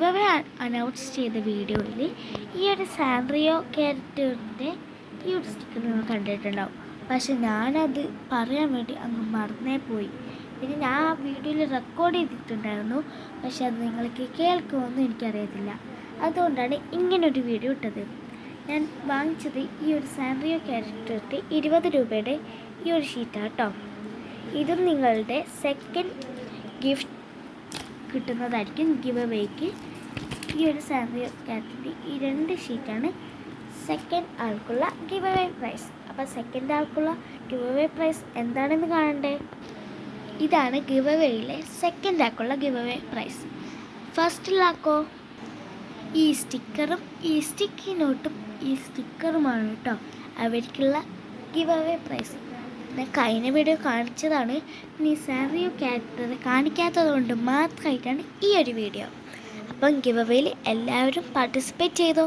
Give announce ചെയ്ത വീഡിയോയിൽ ഈ ഒരു സാൻറിയോ ക്യാരക്ടറിൻ്റെ ഈ ഒരു സ്റ്റിക്കർ നിങ്ങൾ കണ്ടിട്ടുണ്ടാവും. പക്ഷെ ഞാനത് പറയാൻ വേണ്ടി അങ്ങ് മറന്നേ പോയി. പിന്നെ ഞാൻ ആ വീഡിയോയിൽ റെക്കോർഡ് ചെയ്തിട്ടുണ്ടായിരുന്നു, പക്ഷെ അത് നിങ്ങൾക്ക് കേൾക്കുമെന്ന് എനിക്കറിയത്തില്ല. അതുകൊണ്ടാണ് ഇങ്ങനൊരു വീഡിയോ ഇട്ടത്. ഞാൻ വാങ്ങിച്ചത് ഈ ഒരു സാൻറിയോ ക്യാരക്ടറിൻ്റെ 20 രൂപയുടെ ഈ ഒരു ഷീറ്റാണ് കേട്ടോ. ഇതും നിങ്ങളുടെ സെക്കൻഡ് ഗിഫ്റ്റ് കിട്ടുന്നതായിരിക്കും. ഗിവ് അവേക്ക് ഈ ഒരു സാൻറിയോ ക്യാരക്ടറിൻ്റെ ഈ 2 ഷീറ്റാണ് സെക്കൻഡ് ആൾക്കുള്ള ഗിവ് അവേ പ്രൈസ്. അപ്പോൾ സെക്കൻഡ് ആൾക്കുള്ള ഗിവ് അവേ പ്രൈസ് എന്താണെന്ന് കാണണ്ടേ? ഇതാണ് ഗിവ് അവേയിലെ സെക്കൻഡ് ആൾക്കുള്ള ഗിവ് അവേ പ്രൈസ്. ഫസ്റ്റിലാക്കോ ഈ സ്റ്റിക്കറും ഈ സ്റ്റിക്കി നോട്ടും ഈ സ്റ്റിക്കറുമാണ് കേട്ടോ അവർക്കുള്ള ഗിവ് അവേ പ്രൈസ്. ഞാൻ കഴിഞ്ഞ വീഡിയോ കാണിച്ചതാണ്. ഇനി സാൻറിയോ ക്യാരക്ടർ കാണിക്കാത്തത് കൊണ്ട് മാത്രമായിട്ടാണ് ഈ ഒരു വീഡിയോ. അപ്പം ഗിവ് അവേയിൽ എല്ലാവരും പാർട്ടിസിപ്പേറ്റ് ചെയ്തോ.